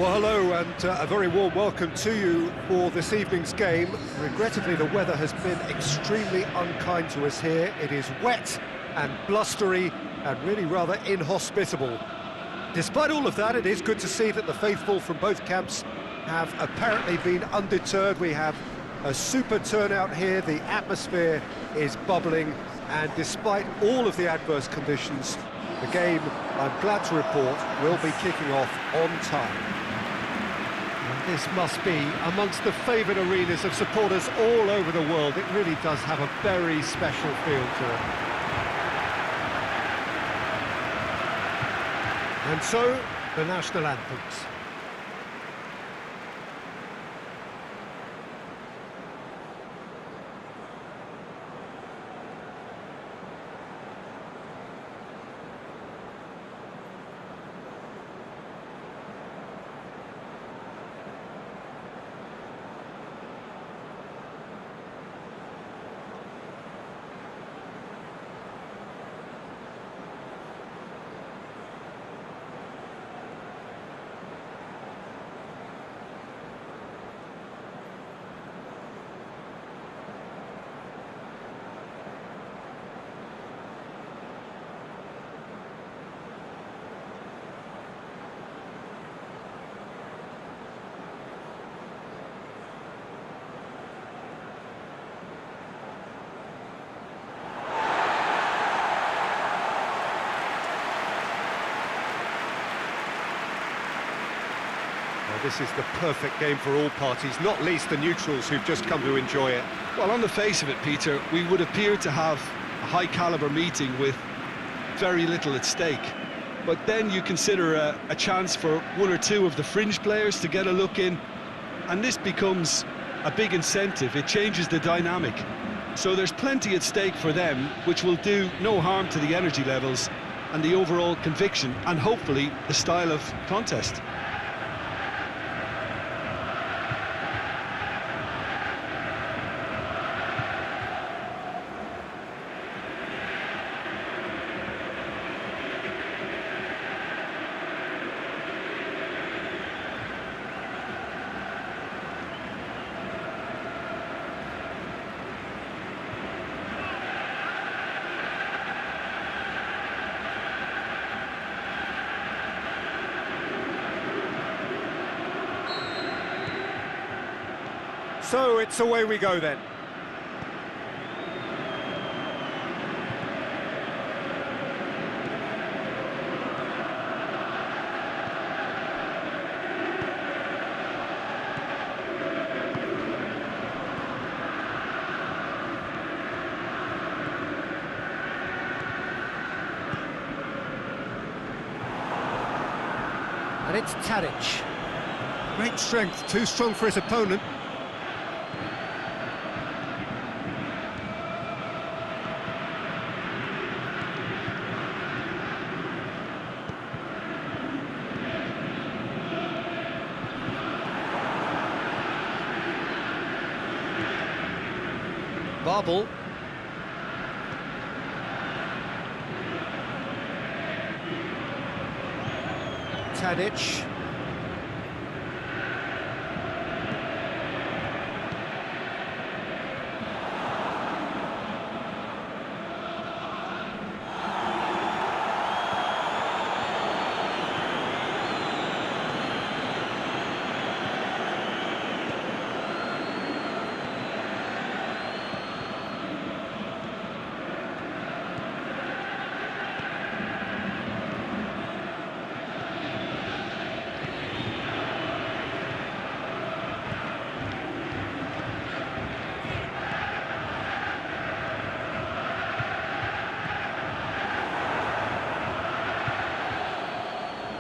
Well, hello and a very warm welcome to you for this evening's game. Regrettably, the weather has been extremely unkind to us here. It is wet and blustery and really rather inhospitable. Despite all of that, it is good to see that the faithful from both camps have apparently been undeterred. We have a super turnout here, the atmosphere is bubbling, and despite all of the adverse conditions, the game, I'm glad to report, will be kicking off on time. This must be amongst the favoured arenas of supporters all over the world. It really does have a very special feel to it. And so, the national anthems. This is the perfect game for all parties, not least the neutrals who've just come to enjoy it. Well, on the face of it, Peter, we would appear to have a high-caliber meeting with very little at stake. But then you consider a chance for one or two of the fringe players to get a look in, and this becomes a big incentive. It changes the dynamic. So there's plenty at stake for them, which will do no harm to the energy levels and the overall conviction, and hopefully the style of contest. So it's away we go then. And it's Tadic. Great strength, too strong for his opponent. Barbel. Tadic.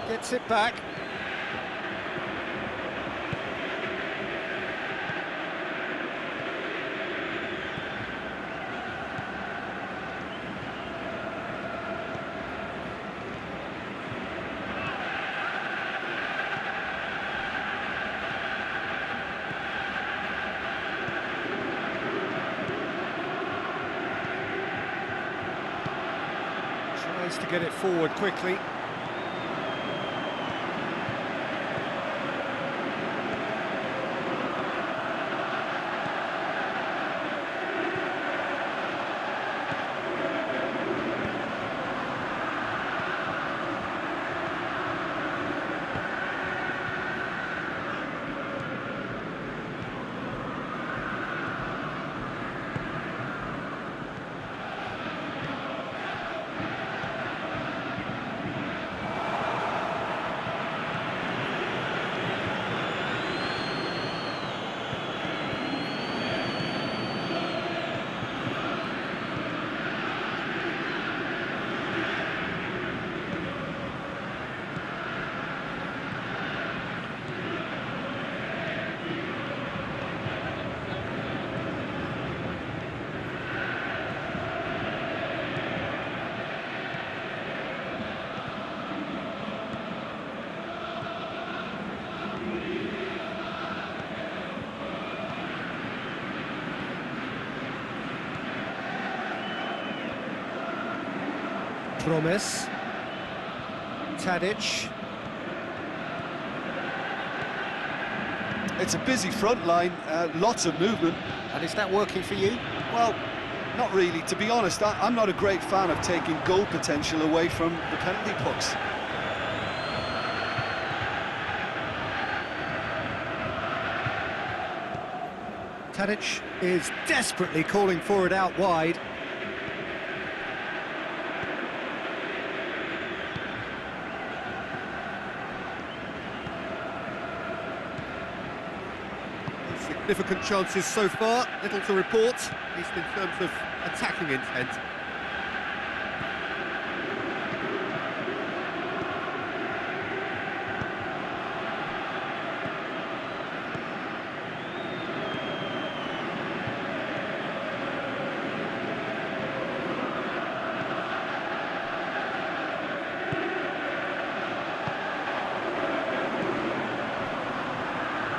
Gets it back. Tries to get it forward quickly. Promes. Tadic. It's a busy front line, lots of movement. And is that working for you? Well, not really. To be honest, I'm not a great fan of taking goal potential away from the penalty box. Tadic is desperately calling for it out wide. Significant chances so far, little to report, at least in terms of attacking intent.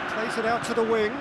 Plays it out to the wing.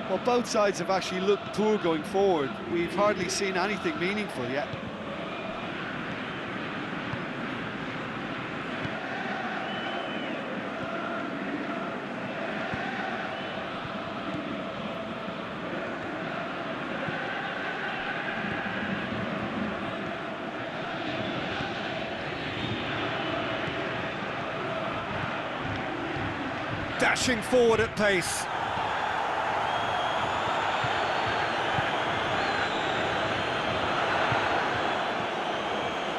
Well, both sides have actually looked poor going forward. We've hardly seen anything meaningful yet. Dashing forward at pace.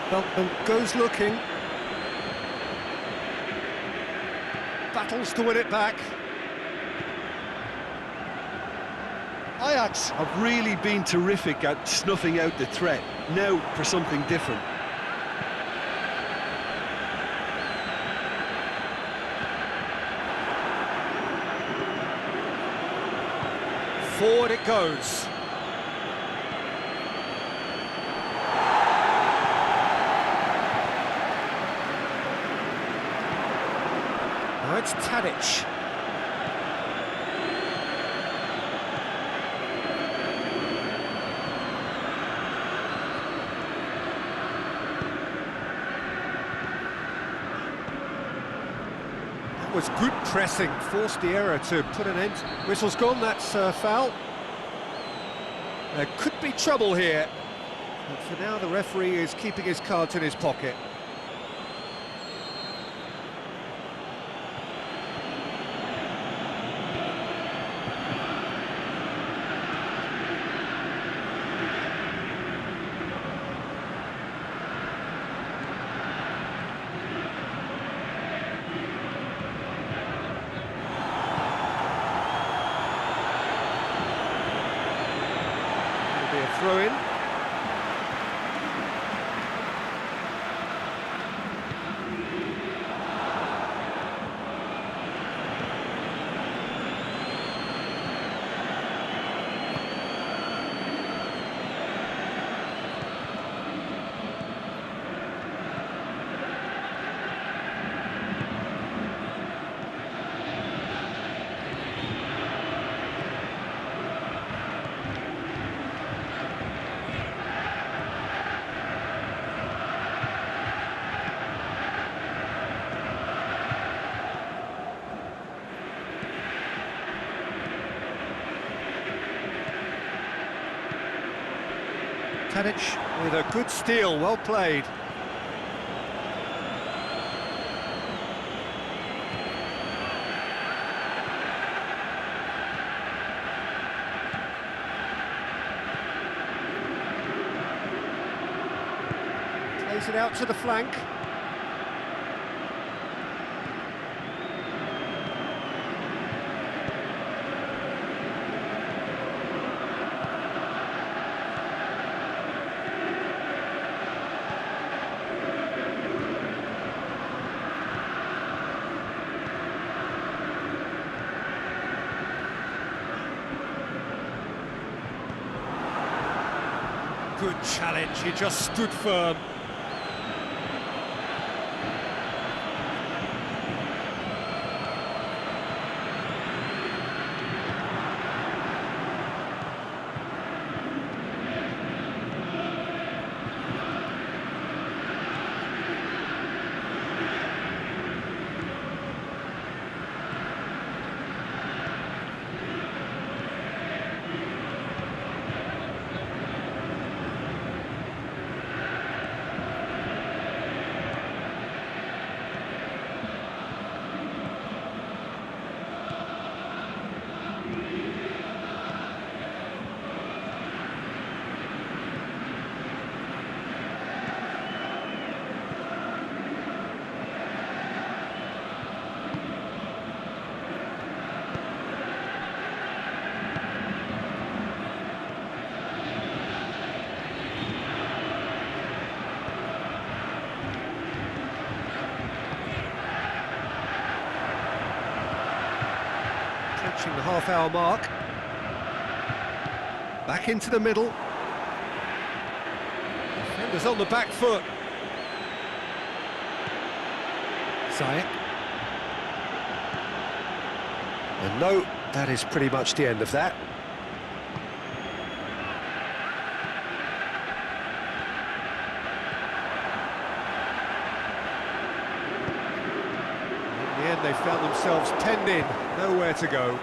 Beltman goes looking. Battles to win it back. Ajax have really been terrific at snuffing out the threat. Now for something different. Forward it goes. Now it's Tadic. That was good pressing, forced the error to put an end. Whistle's gone, that's foul. There could be trouble here. But for now, the referee is keeping his cards in his pocket. Throw in. Tadic with a good steal, well played. Plays Cuts it out to the flank. Good challenge, he just stood firm. Approaching the half-hour mark. Back into the middle. Defenders on the back foot. Zayek. And no, that is pretty much the end of that. In the end, they found themselves penned in, nowhere to go.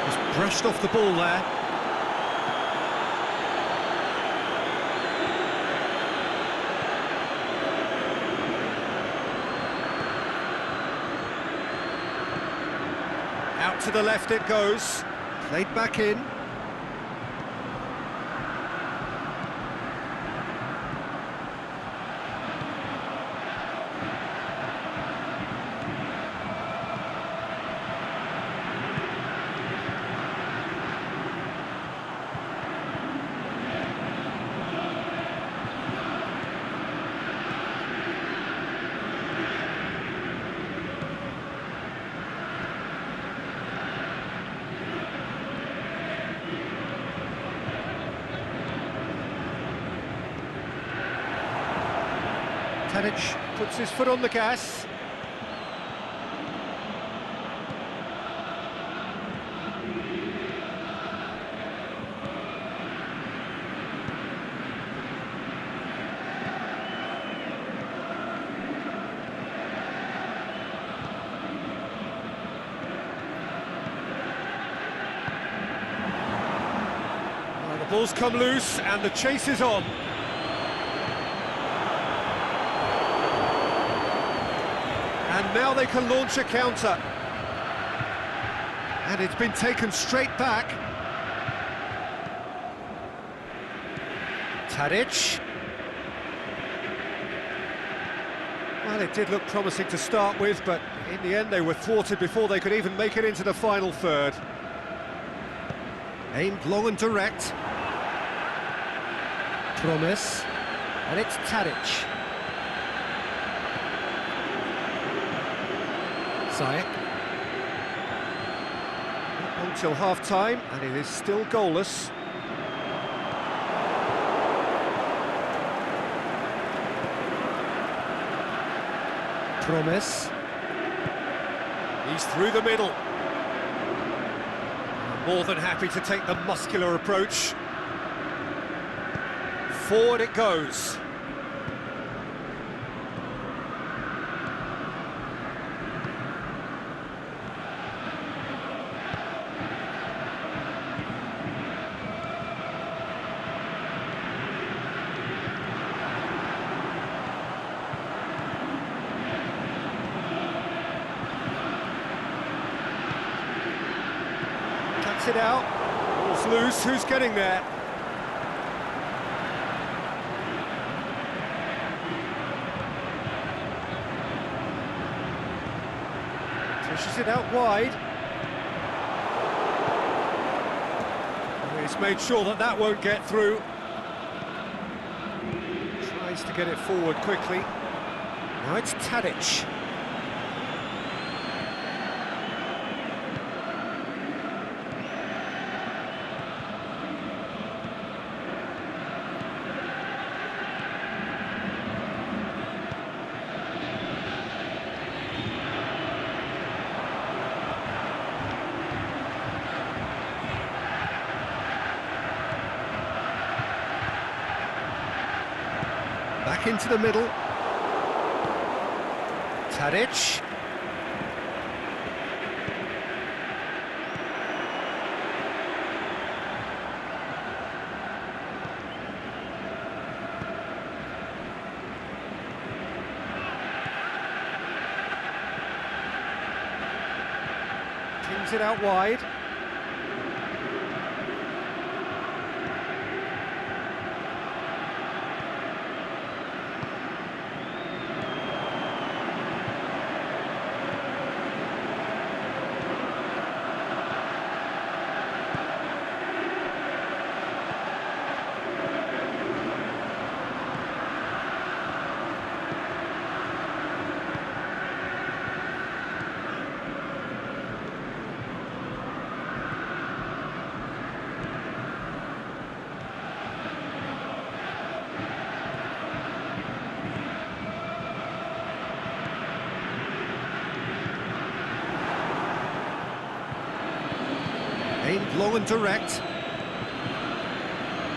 Just brushed off the ball there. Out to the left it goes. Played back in. Tadic puts his foot on the gas. Well, the ball's come loose and the chase is on. And now they can launch a counter. And it's been taken straight back. Tadic. Well, it did look promising to start with, but in the end they were thwarted before they could even make it into the final third. Aimed long and direct. Promise. And it's Tadic. Zayek. Until half-time, and it is still goalless. Promise. He's through the middle. More than happy to take the muscular approach. Forward it goes. It out. Ball Ball's loose, who's getting there? Dishes it out wide. And he's made sure that that won't get through. Tries to get it forward quickly. Now it's Tadic. Back into the middle. Tadic. Kings it out wide. Aimed long and direct.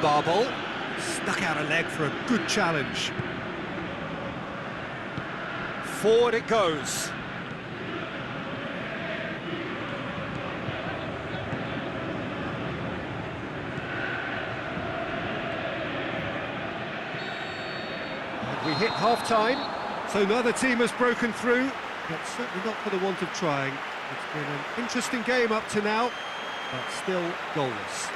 Barbel stuck out a leg for a good challenge. Forward it goes. And we hit half-time, so neither team has broken through, but certainly not for the want of trying. It's been an interesting game up to now, but still goalless.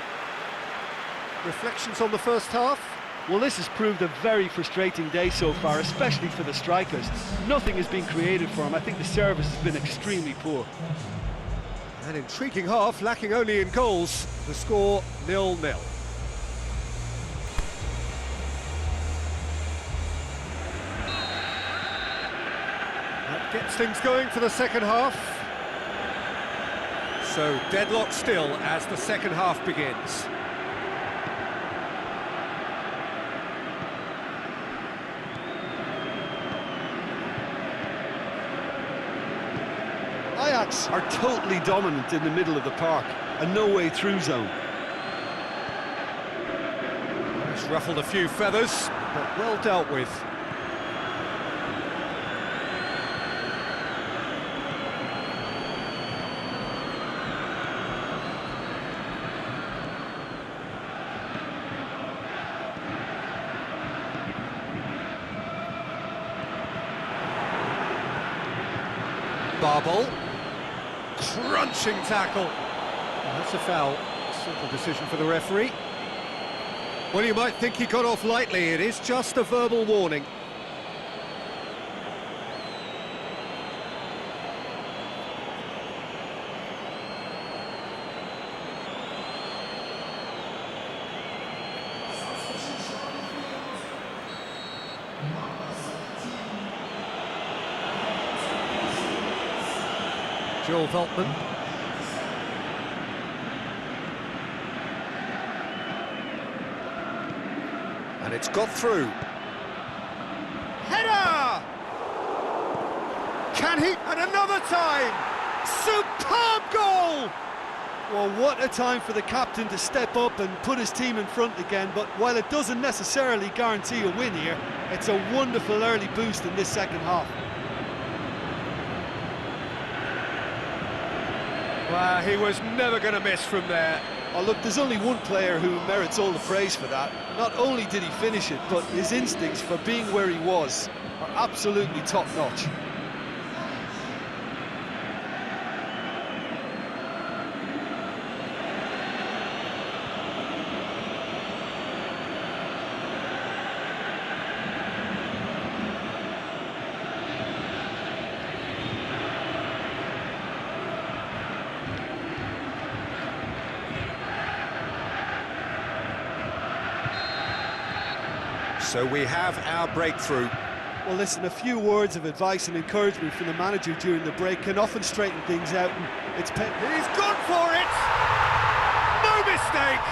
Reflections on the first half? Well, this has proved a very frustrating day so far, especially for the strikers. Nothing has been created for them. I think the service has been extremely poor. An intriguing half, lacking only in goals. The score 0-0. That gets things going for the second half. So deadlock still as the second half begins. Ajax are totally dominant in the middle of the park, a no-way through zone. It's ruffled a few feathers, but well dealt with. Barbel, crunching tackle. And that's a foul. Simple decision for the referee. Well, you might think he got off lightly. It is just a verbal warning. Joel Veltman. And it's got through. Header! Can he? And another time! Superb goal! Well, what a time for the captain to step up and put his team in front again, but while it doesn't necessarily guarantee a win here, it's a wonderful early boost in this second half. Well, he was never going to miss from there. Oh, look, there's only one player who merits all the praise for that. Not only did he finish it, but his instincts for being where he was are absolutely top-notch. So we have our breakthrough. Well, listen, a few words of advice and encouragement from the manager during the break can often straighten things out. And it's He's gone for it! No mistake!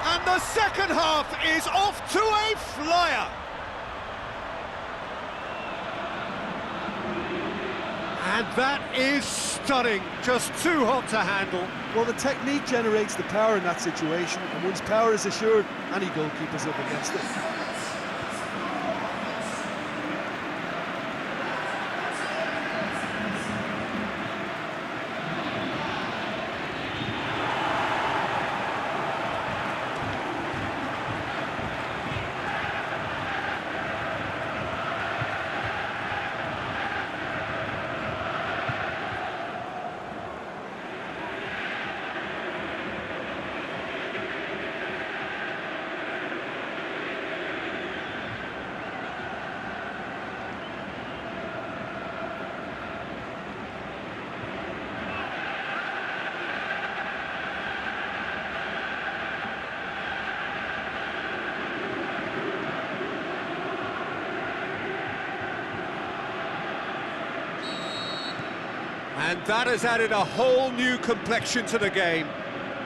And the second half is off to a flyer! And that is stunning, just too hot to handle. Well, the technique generates the power in that situation, and once power is assured, any goalkeeper's up against it. And that has added a whole new complexion to the game.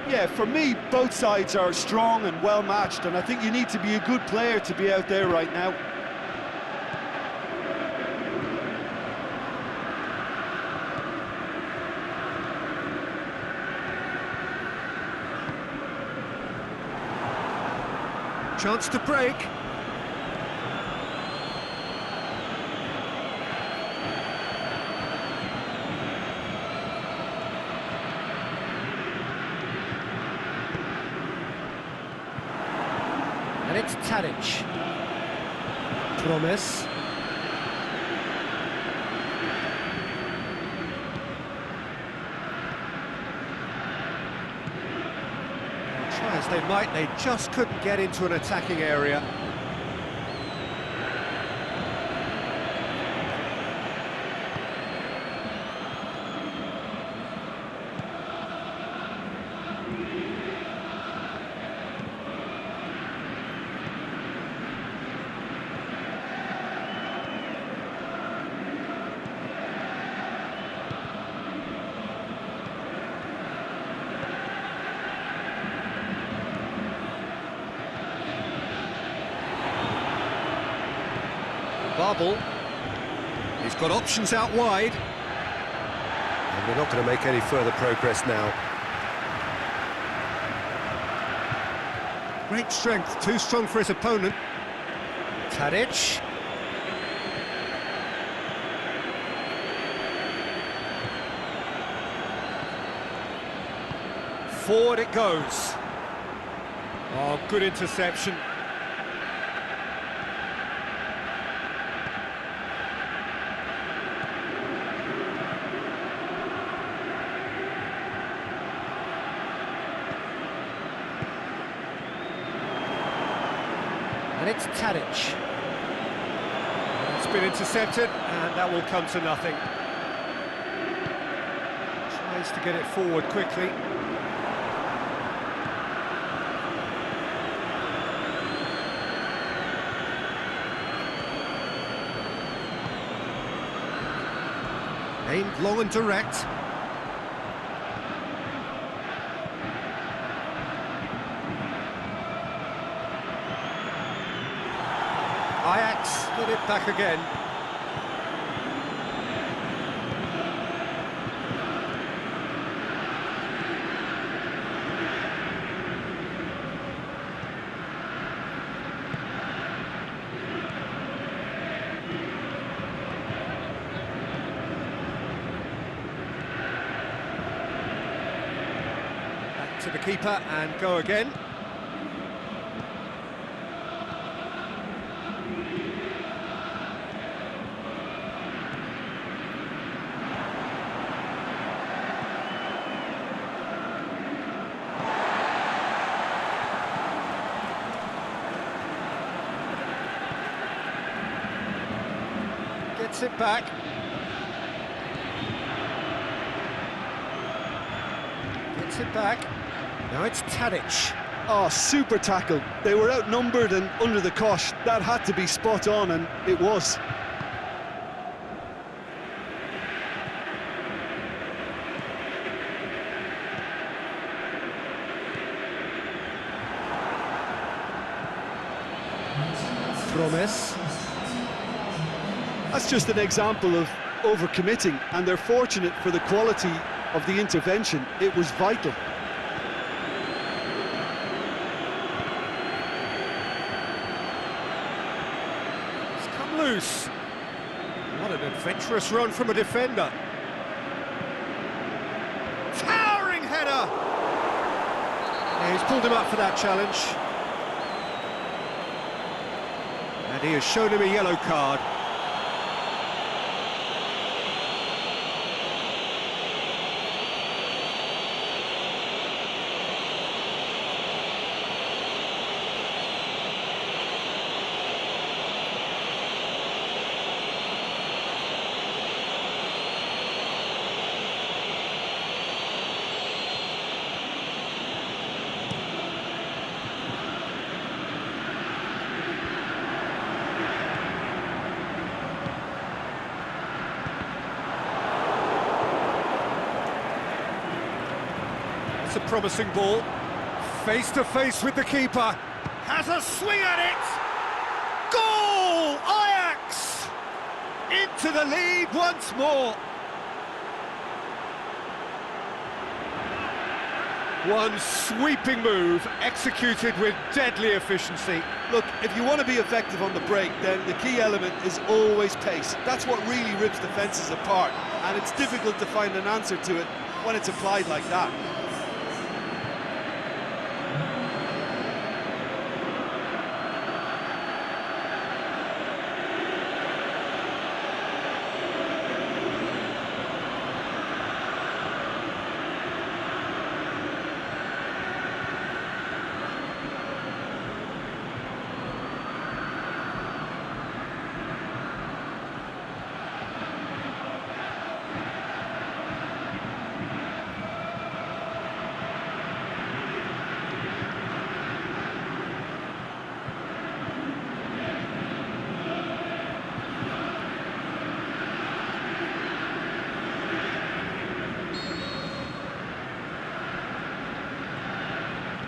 Yeah, for me, both sides are strong and well-matched, and I think you need to be a good player to be out there right now. Chance to break. And it's Tadic. Promise. Try as they might, they just couldn't get into an attacking area. Barbel. He's got options out wide. And we're not going to make any further progress now. Great strength, too strong for his opponent. Tadic. Forward it goes. Oh, good interception. And it's Tadic. It's been intercepted, and that will come to nothing. Tries to get it forward quickly. Aimed long and direct. Ajax get it back again. Back to the keeper and go again. Gets it back. Gets it back. Now it's Tadic. Oh, super tackle. They were outnumbered and under the cosh. That had to be spot on, and it was. Promise. That's just an example of overcommitting, and they're fortunate for the quality of the intervention. It was vital. It's come loose. What an adventurous run from a defender. Towering header! Yeah, he's pulled him up for that challenge. And he has shown him a yellow card. It's a promising ball. Face to face with the keeper. Has a swing at it. Goal! Ajax! Into the lead once more. One sweeping move, executed with deadly efficiency. Look, if you want to be effective on the break, then the key element is always pace. That's what really rips defences apart, and it's difficult to find an answer to it when it's applied like that.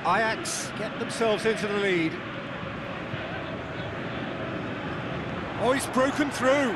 Ajax get themselves into the lead. Oh, he's broken through.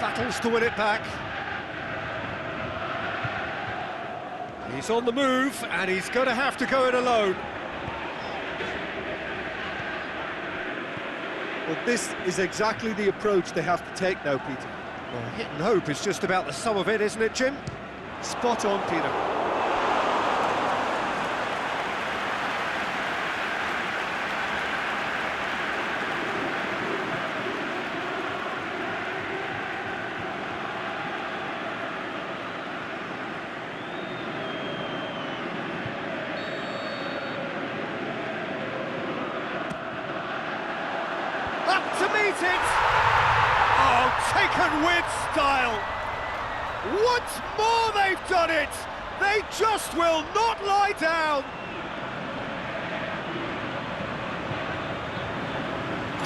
Battles to win it back. He's on the move, and he's going to have to go it alone. Well, this is exactly the approach they have to take now, Peter. Well, hit and hope is just about the sum of it, isn't it, Jim? Spot on, Peter. Up to meet it! Oh, taken with style! Once more they've done it! They just will not lie down!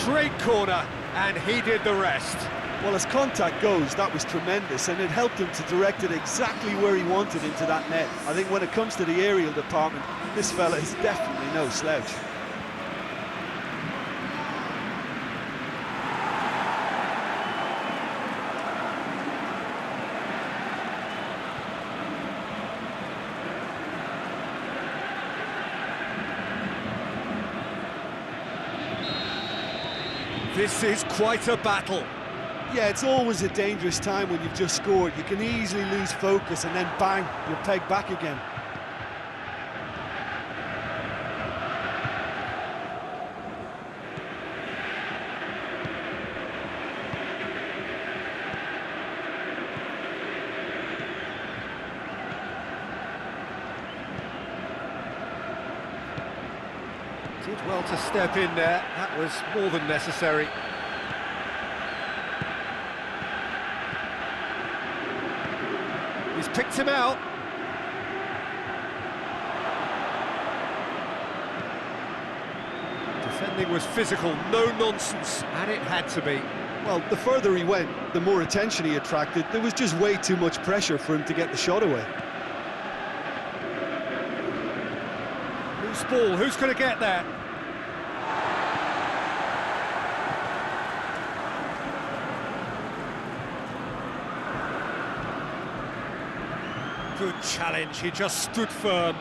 Great corner, and he did the rest. Well, as contact goes, that was tremendous, and it helped him to direct it exactly where he wanted into that net. I think when it comes to the aerial department, this fella is definitely no slouch. This is quite a battle. Yeah, it's always a dangerous time when you've just scored. You can easily lose focus and then bang, you're pegged back again. Did well to step in there, that was more than necessary. He's picked him out. Defending was physical, no nonsense, and it had to be. Well, the further he went, the more attention he attracted. There was just way too much pressure for him to get the shot away. Loose ball, who's going to get there? Good challenge, he just stood firm.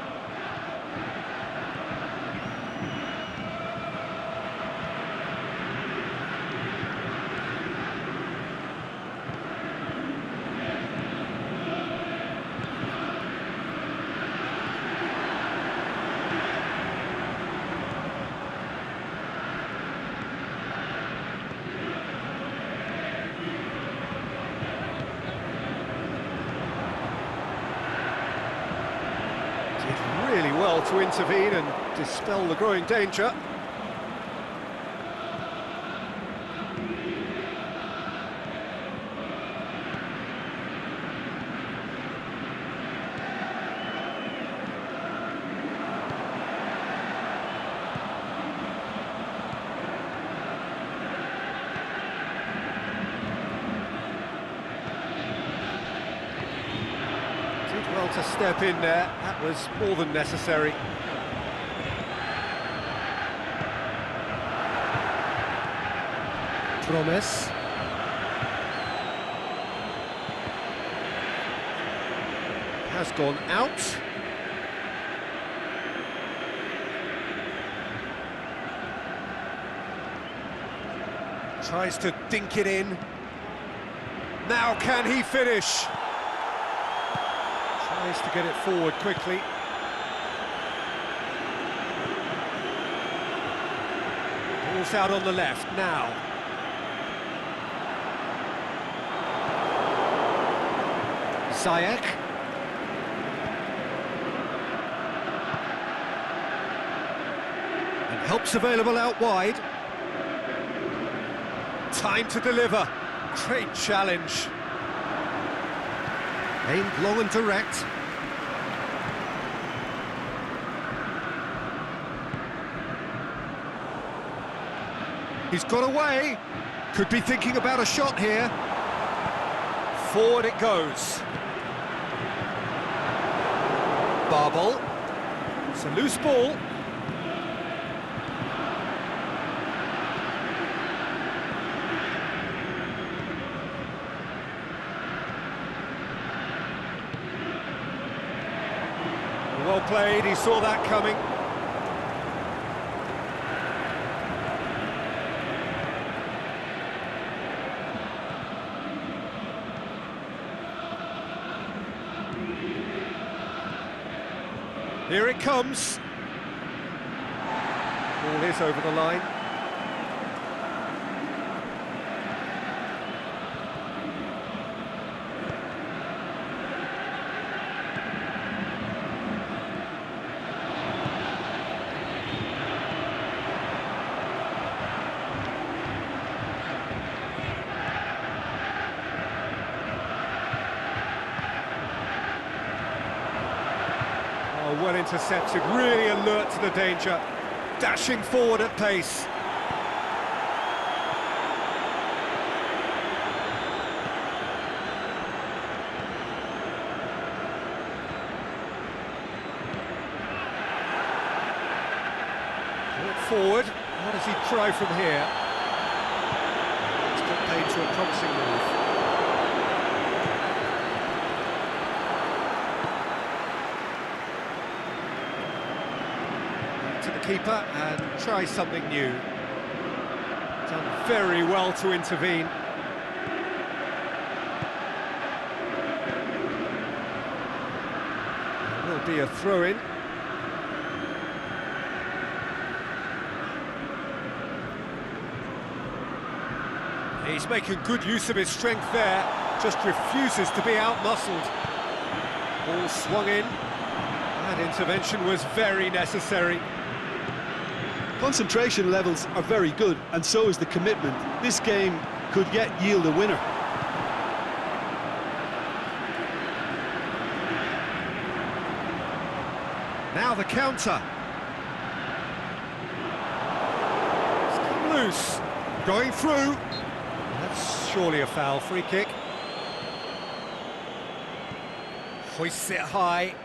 Really well to intervene and dispel the growing danger. Well to step in there, that was more than necessary. Promise. Has gone out. Tries to dink it in. Now can he finish? Tries to get it forward quickly. Ball's out on the left now. Ziyech. And help's available out wide. Time to deliver. Great challenge. Aimed long and direct. He's got away. Could be thinking about a shot here. Forward it goes. Barbel. It's a loose ball. Well played, he saw that coming. Here it comes. Ball is over the line. Well intercepted, really alert to the danger, dashing forward at pace. Forward, what does he try from here? It's got paid to a promising move. To the keeper and try something new. Done very well to intervene. be a throw-in. He's making good use of his strength there, just refuses to be out-muscled. Ball swung in. That intervention was very necessary. Concentration levels are very good, and so is the commitment. This game could yet yield a winner. Now the counter. It's come loose. Going through. That's surely a foul. Free kick. Hoists it high.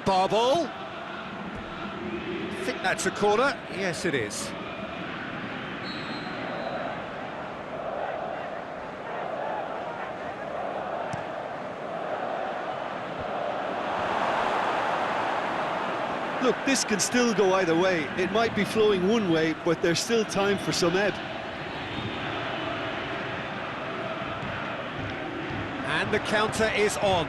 Bar ball. I think that's a corner. Yes, it is. Look, this can still go either way. It might be flowing one way, but there's still time for some ebb. And the counter is on.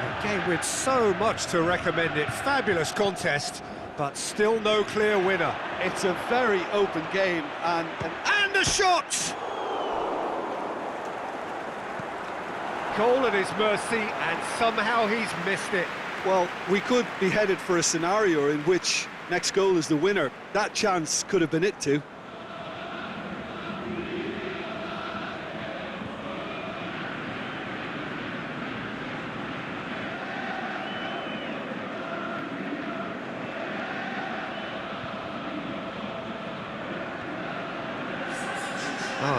A game with so much to recommend it. Fabulous contest, but still no clear winner. It's a very open game, and And a shot! Goal at his mercy, and somehow he's missed it. well, we could be headed for a scenario in which next goal is the winner. That chance could have been it too.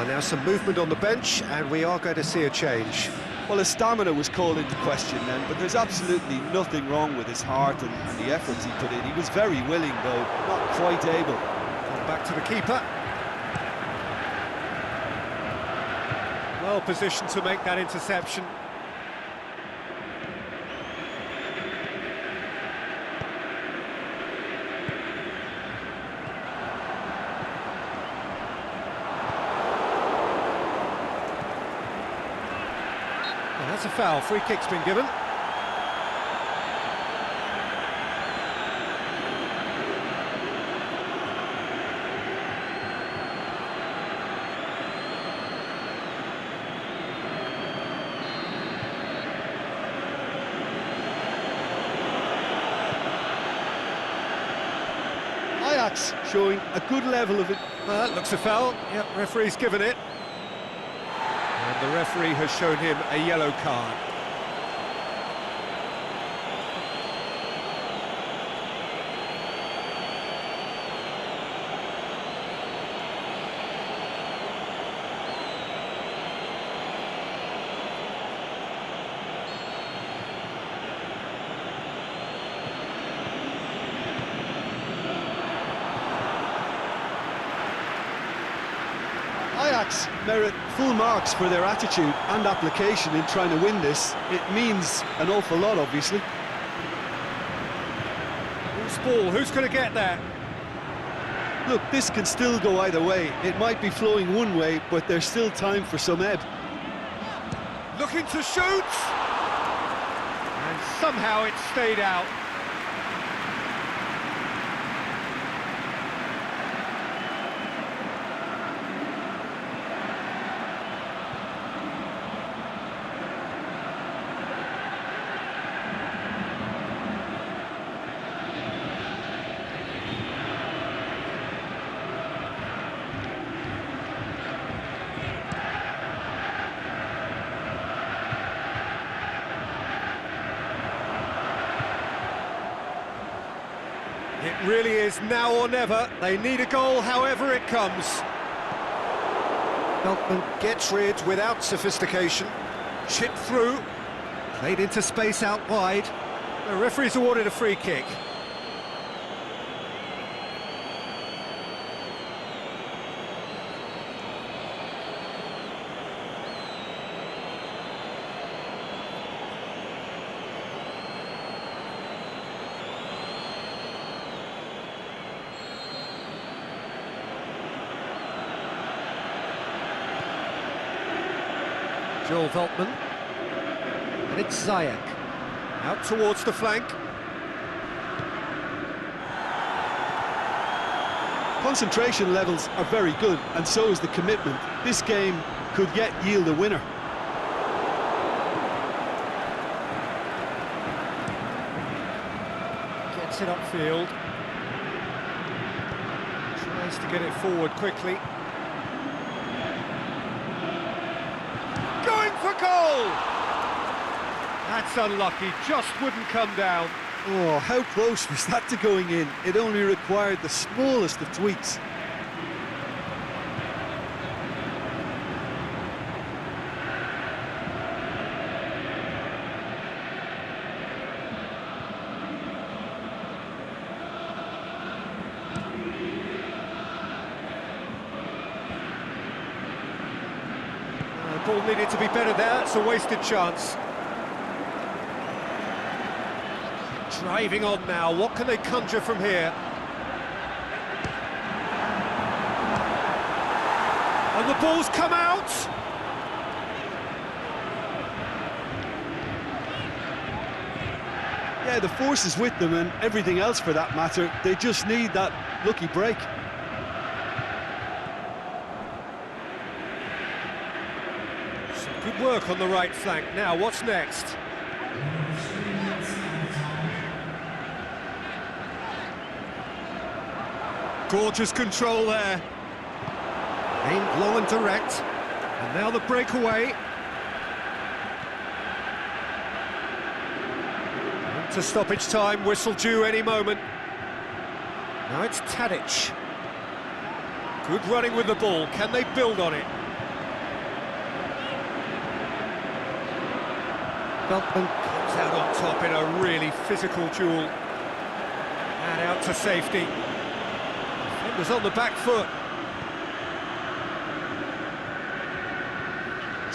Now some movement on the bench, and we are going to see a change. Well, his stamina was called into question then, but there's absolutely nothing wrong with his heart and the efforts he put in. He was very willing, though, not quite able. Back to the keeper. Well positioned to make that interception. Well, that's a foul. Free kick's been given. Ajax showing a good level of it. That looks a foul. Yep, referee's given it. And the referee has shown him a yellow card. Ajax merit full marks for their attitude and application in trying to win this. It means an awful lot, obviously. Loose ball, who's going to get there? Look, this can still go either way. It might be flowing one way, but there's still time for some ebb. Looking to shoot! And somehow it stayed out. It really is now or never. They need a goal however it comes. Beltman gets rid without sophistication. Chipped through. Played into space out wide. The referee's awarded a free kick. Joel Veltman. And it's Ziyech. Out towards the flank. Concentration levels are very good, and so is the commitment. This game could yet yield a winner. Gets it upfield. Tries to get it forward quickly. Going for goal! That's unlucky, just wouldn't come down. Oh, how close was that to going in? It only required the smallest of tweaks. The ball needed to be better there, it's a wasted chance. Driving on now, what can they conjure from here? And the ball's come out! Yeah, the force is with them, and everything else for that matter. They just need that lucky break. Some good work on the right flank. Now, what's next? Gorgeous control there. Aimed low and direct. And now the breakaway. Into stoppage time, whistle due any moment. Now it's Tadic. Good running with the ball. Can they build on it? Veltman comes out on top in a really physical duel. And out to safety. Was on the back foot.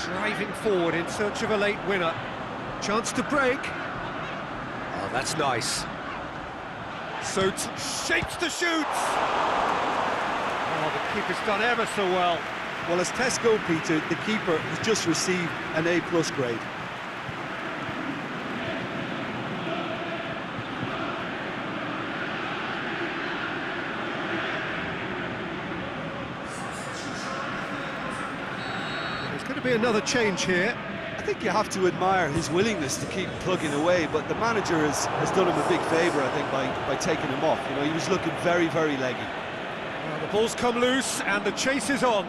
Driving forward in search of a late winner. Chance to break. Oh, that's nice. So shapes to shoot. Oh, the keeper's done ever so well. Well, as tests go, Peter, the keeper has just received an A+ grade. Be another change here. I think you have to admire his willingness to keep plugging away, but the manager has done him a big favour, I think, by taking him off. You know, he was looking very, very leggy. Well, the ball's come loose and the chase is on.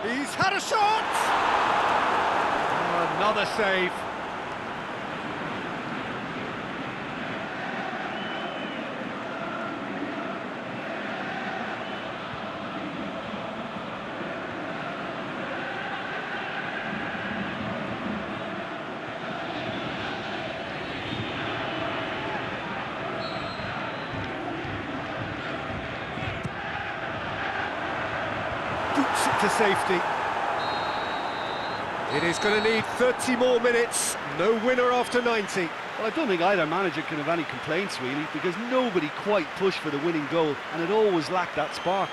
He's had a shot! Oh, another save. To safety. It is going to need 30 more minutes. No winner after 90. Well, I don't think either manager can have any complaints, really, because nobody quite pushed for the winning goal, and it always lacked that spark.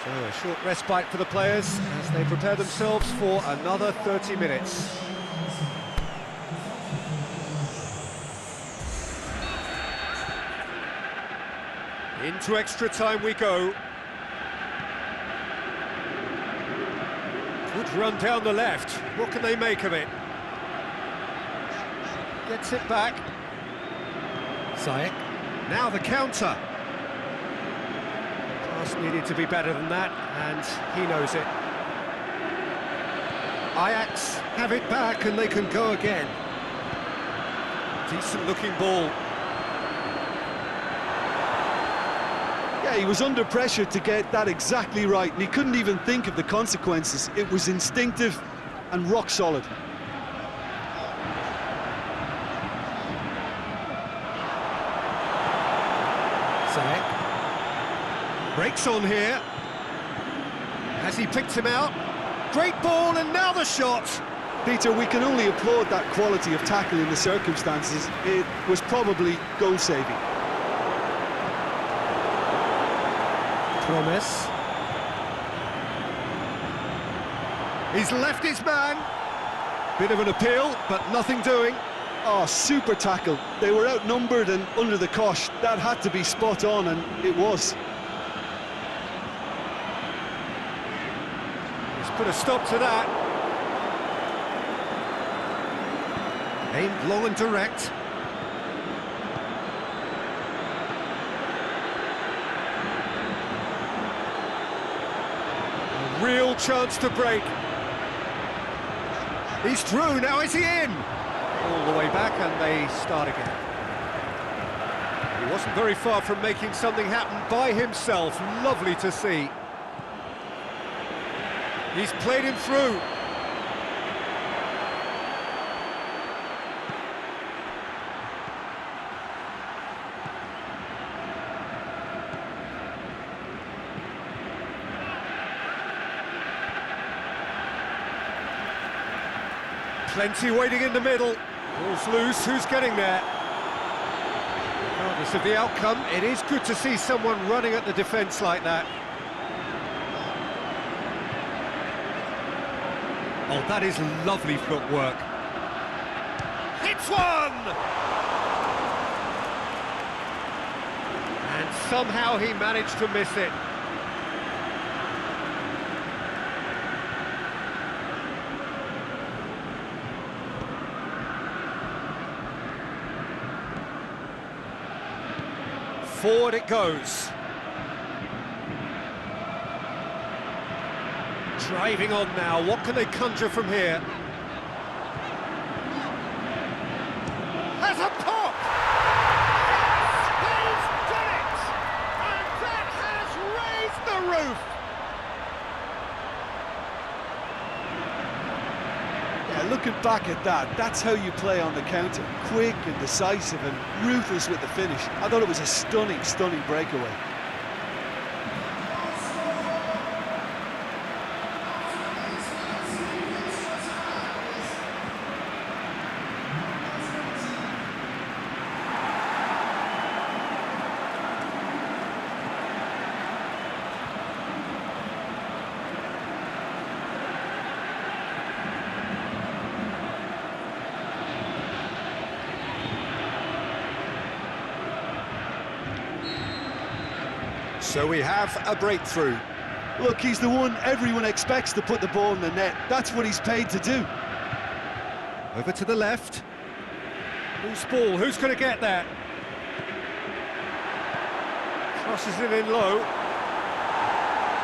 So a short respite for the players as they prepare themselves for another 30 minutes. Into extra time we go. Good run down the left. What can they make of it? Gets it back. Ziyech. Now the counter. Pass needed to be better than that, and he knows it. Ajax have it back and they can go again. Decent looking ball. Yeah, he was under pressure to get that exactly right, and he couldn't even think of the consequences. It was instinctive and rock solid. Ziyech breaks on here. Has he picked him out? Great ball, and now the shot. Peter, we can only applaud that quality of tackle in the circumstances. It was probably goal-saving. Promise. He's left his man. Bit of an appeal, but nothing doing. Oh, super tackle. They were outnumbered and under the cosh. That had to be spot on, and it was. He's put a stop to that. Aimed low and direct. A real chance to break. He's through, now is he in? All the way back and they start again. He wasn't very far from making something happen by himself. Lovely to see. He's played him through. Plenty waiting in the middle. Ball's loose, who's getting there? Regardless of the outcome, it is good to see someone running at the defence like that. Oh, that is lovely footwork. Hits one! And somehow he managed to miss it. Forward it goes. Driving on now, what can they conjure from here? Has a pop! Yes, he's done it! And that has raised the roof! Yeah, looking back at that, that's how you play on the counter. Quick and decisive and ruthless with the finish. I thought it was a stunning, stunning breakaway. So we have a breakthrough. Look, he's the one everyone expects to put the ball in the net. That's what he's paid to do. Over to the left. Loose ball, who's going to get that? Crosses it in low.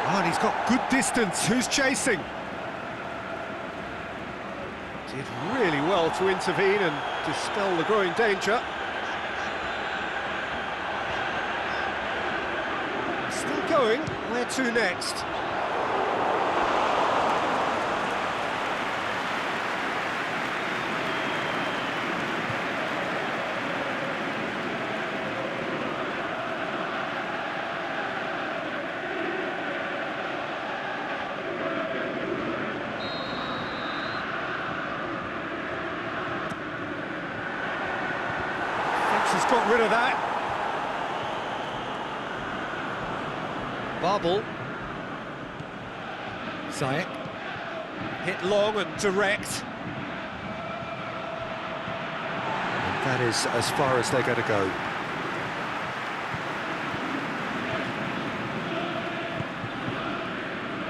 Oh, and he's got good distance, who's chasing? Did really well to intervene and dispel the growing danger. Still going, where to next? Thinks he's got rid of that. Barbel. Zayek. Hit long and direct. And that is as far as they're going to go.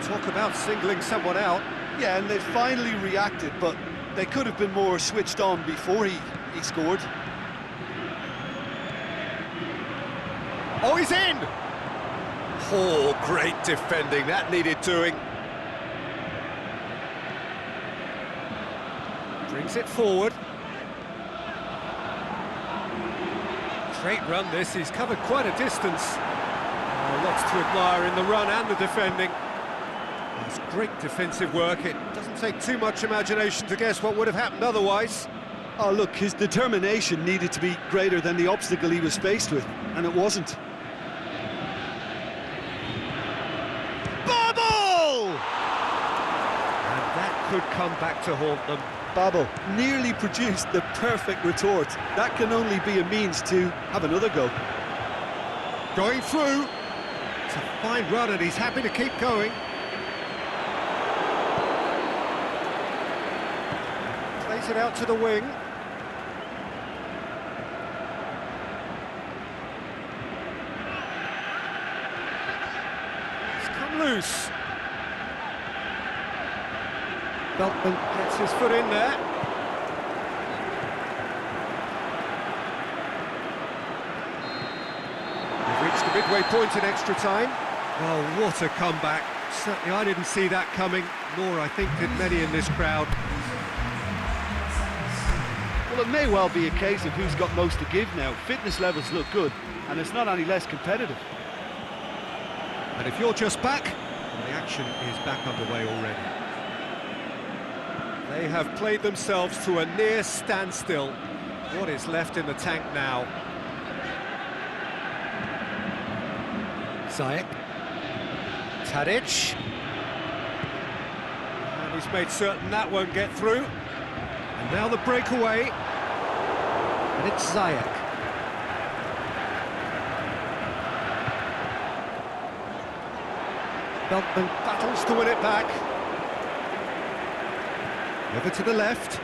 Talk about singling someone out. Yeah, and they finally reacted, but they could have been more switched on before he scored. Oh, he's in! Oh, great defending, that needed doing. Brings it forward. Great run this, he's covered quite a distance. Oh, lots to admire in the run and the defending. It's great defensive work, it doesn't take too much imagination to guess what would have happened otherwise. Oh, look, his determination needed to be greater than the obstacle he was faced with, and it wasn't. Could come back to haunt them. Babel nearly produced the perfect retort. That can only be a means to have another go. Going through. It's a fine run and he's happy to keep going. it out to the wing. It's come loose. Beltman gets his foot in there. They've reached the midway point in extra time. Oh, what a comeback. Certainly I didn't see that coming, nor I think did many in this crowd. Well, it may well be a case of who's got most to give now. Fitness levels look good, and it's not any less competitive. And if you're just back, well, the action is back underway already. They have played themselves to a near standstill. What is left in the tank now? Ziyech. Tadic. And he's made certain that won't get through. And now the breakaway. And it's Ziyech. Beltman battles to win it back. Over to the left.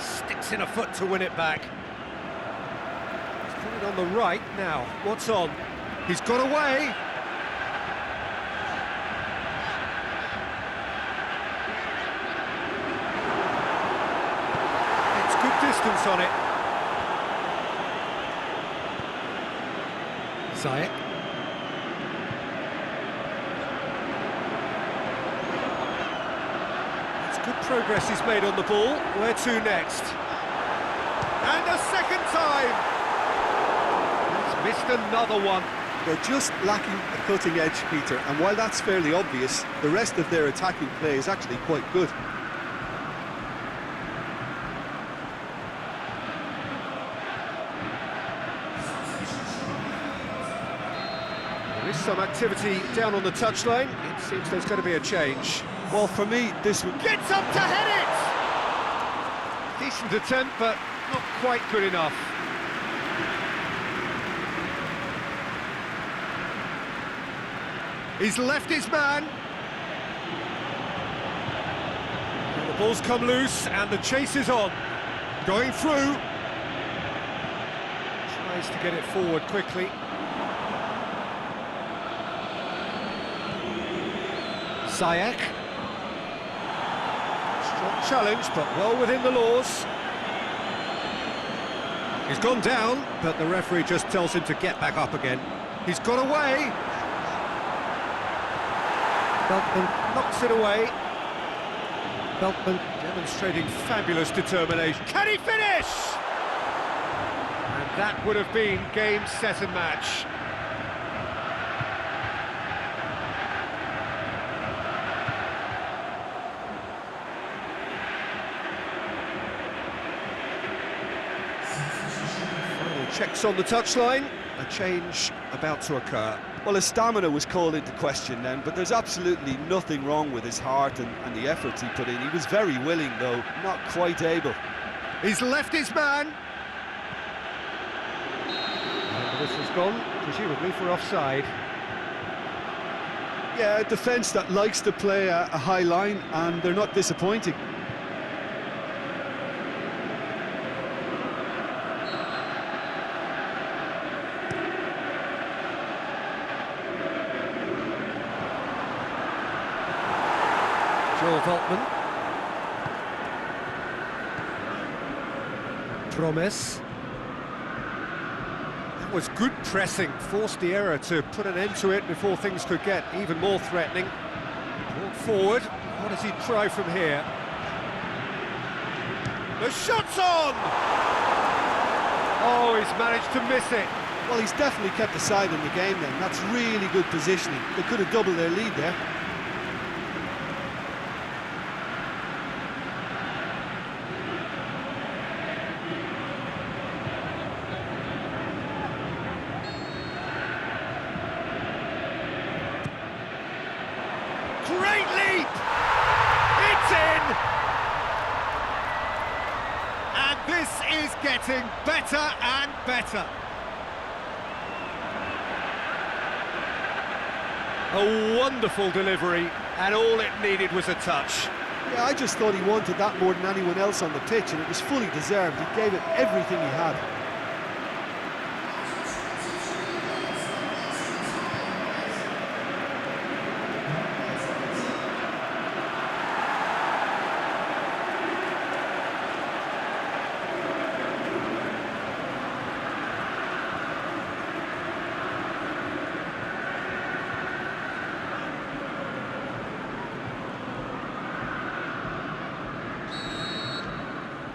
Sticks in a foot to win it back. He's put it on the right now. What's on? He's got away. It's good distance on it. Ziyech. Good progress he's made on the ball. Where to next? And a second time! He's missed another one. They're just lacking a cutting edge, Peter, and while that's fairly obvious, the rest of their attacking play is actually quite good. There is some activity down on the touchline. It seems there's going to be a change. Well, for me, this would... Gets up to head it! Decent attempt, but not quite good enough. He's left his man. And the ball's come loose, and the chase is on. Going through. Tries to get it forward quickly. Ziyech. Strong challenge, but well within the laws. He's gone down, but the referee just tells him to get back up again. He's got away. Beltman knocks it away. Beltman demonstrating fabulous determination. Can he finish? And that would have been game, set and match. Checks on the touchline, a change about to occur. Well, his stamina was called into question then, but there's absolutely nothing wrong with his heart and the efforts he put in. He was very willing, though, not quite able. He's left his man. And this has gone, presumably for offside. Yeah, a defence that likes to play a high line, and they're not disappointing. Veltman. Promise. That was good pressing, forced the error to put an end to it before things could get even more threatening. Brought forward, what does he try from here? The shot's on! Oh, he's managed to miss it. Well, he's definitely kept the side in the game then. That's really good positioning. They could have doubled their lead there. Great leap! It's in! And this is getting better and better. A wonderful delivery, and all it needed was a touch. Yeah, I just thought he wanted that more than anyone else on the pitch, and it was fully deserved. He gave it everything he had.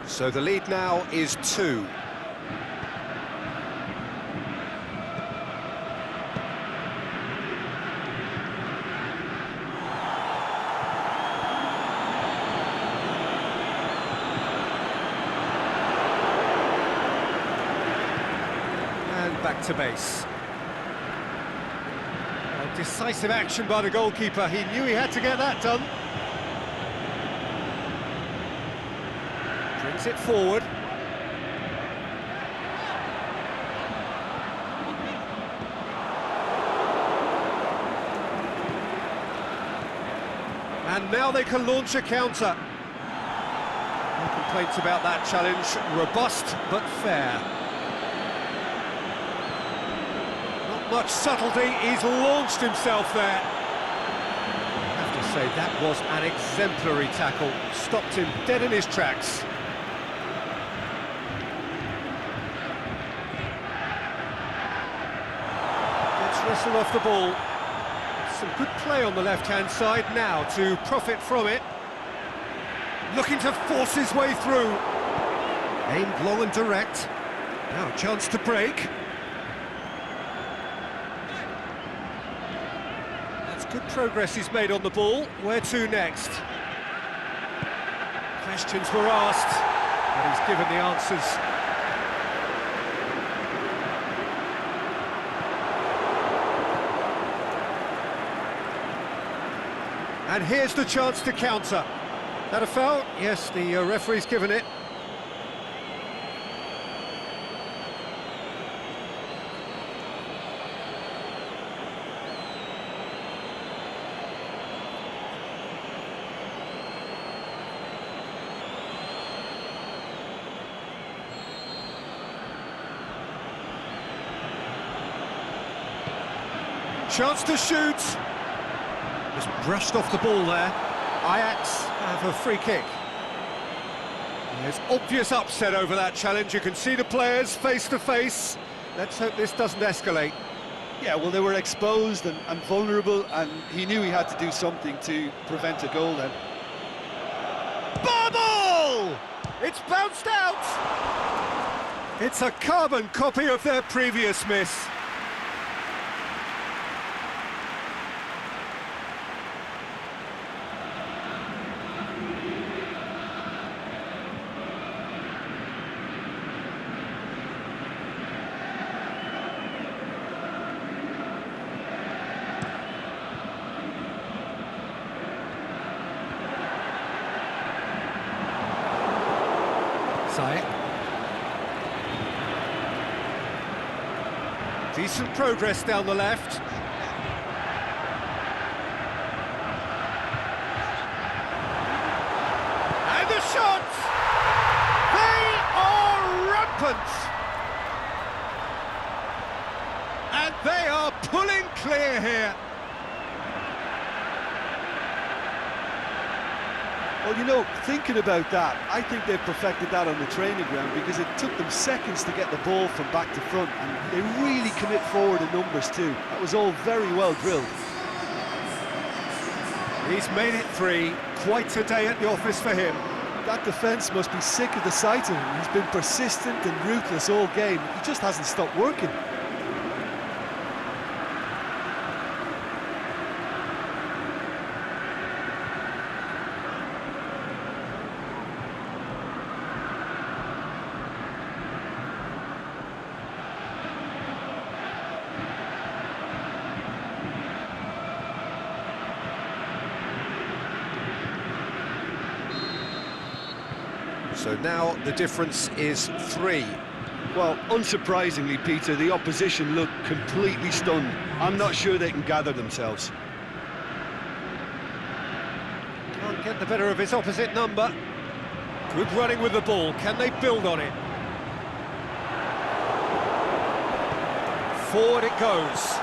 So the lead now is 2. And back to base. A decisive action by the goalkeeper. He knew he had to get that done. Brings it forward. And now they can launch a counter. No complaints about that challenge. Robust but fair. Not much subtlety. He's launched himself there. I have to say, that was an exemplary tackle. Stopped him dead in his tracks. Whistle off the ball. Some good play on the left-hand side now to profit from it. Looking to force his way through. Aimed long and direct. Now a chance to break. That's good progress he's made on the ball. Where to next? Questions were asked, but he's given the answers. And here's the chance to counter. That a foul? Yes, the referee's given it. Chance to shoot. Just brushed off the ball there. Ajax have a free kick. There's obvious upset over that challenge. You can see the players face to face. Let's hope this doesn't escalate. Yeah, well, they were exposed and vulnerable, and he knew he had to do something to prevent a goal then. Bubble! It's bounced out! It's a carbon copy of their previous miss. Decent progress down the left. And the shots! They are rampant! And they are pulling clear here. Well, you know, thinking about that, I think they've perfected that on the training ground, because it took them seconds to get the ball from back to front, and they really commit forward in numbers too. That was all very well drilled. He's made it 3. Quite a day at the office for him. That defence must be sick of the sight of him. He's been persistent and ruthless all game. He just hasn't stopped working. So now the difference is 3. Well, unsurprisingly, Peter, the opposition look completely stunned. I'm not sure they can gather themselves. Can't get the better of his opposite number. Good running with the ball. Can they build on it? Forward it goes.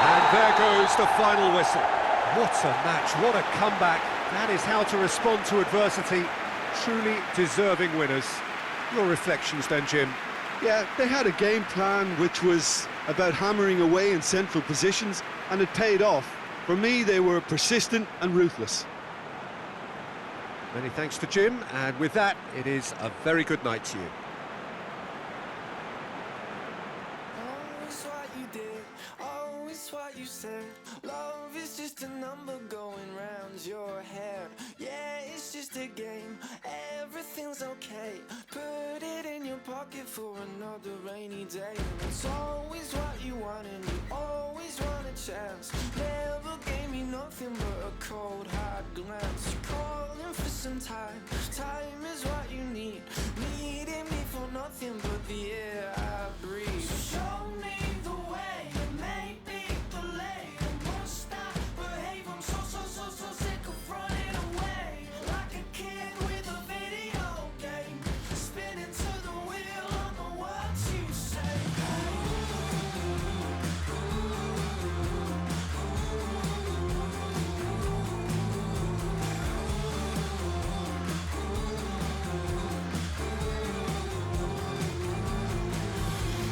And there goes the final whistle. What a match, what a comeback. That is how to respond to adversity. Truly deserving winners. Your reflections then, Jim? Yeah, they had a game plan which was about hammering away in central positions, and it paid off. For me, they were persistent and ruthless. Many thanks to Jim, and with that, it is a very good night to you. Always what you did, always what you said. Love is just a number going round your head. Yeah, it's just a game, everything's okay. Put it in your pocket for another rainy day. It's always what you want and you always want a chance. Never gave me nothing but a cold hard glance. You're calling for some time, time is what you need. Needing me for nothing but the air I breathe. So show me the way, it may be delayed. I won't stop, behave, I'm so sick of running away. Like a kid with a video game, spinning to the wheel on the words you say.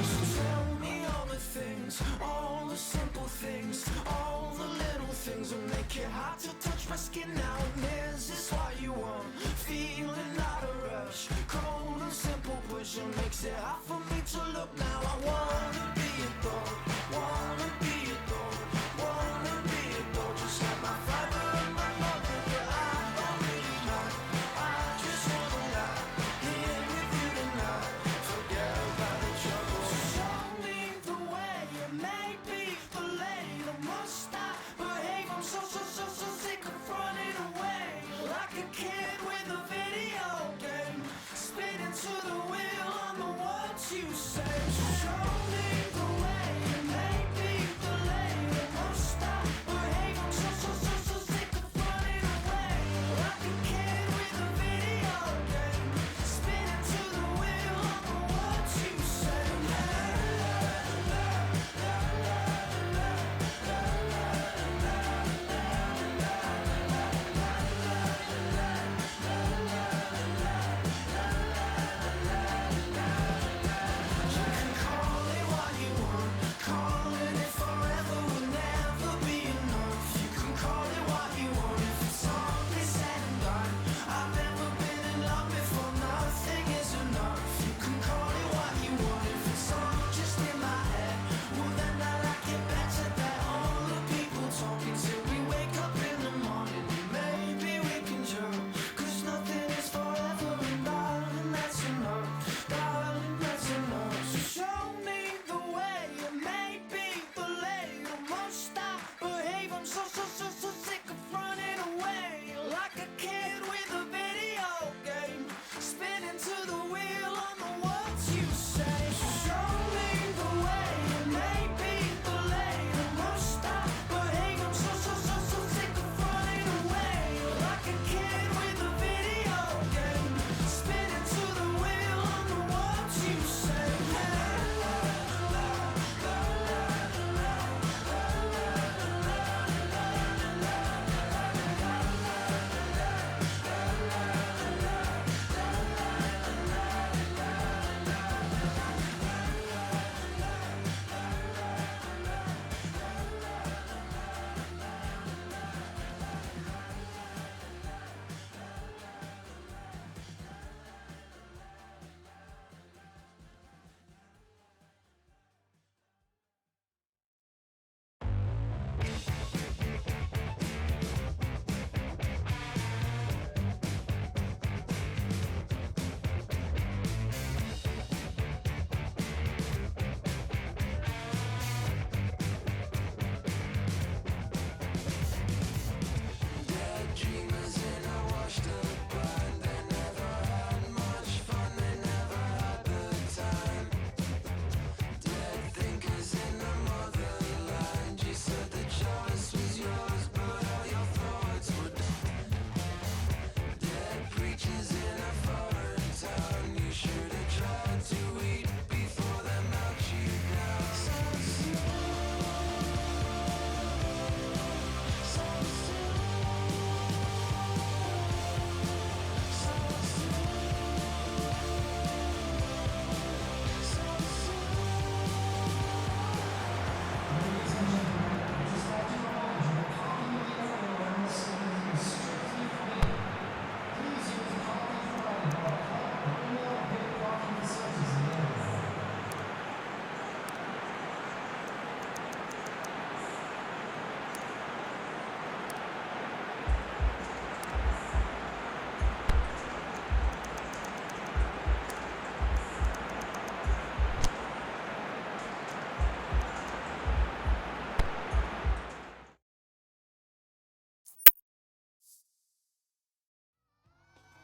So tell me all the things, all the simple things, all the little things will make it hard to touch my skin now. And is this what you want? Feeling not a rush, cold and simple push. It makes it hard for me to look now. I wanna be adored, wanna be adored, wanna be adored. Just like my father and my mother, but I don't really mind. I just wanna lie here with you tonight. Forget about the trouble. So show me the way, it may be delayed. I must stop, behave. I'm so sick of running away. Like a kid with a video game, spinning to the wheel on the words you say. So show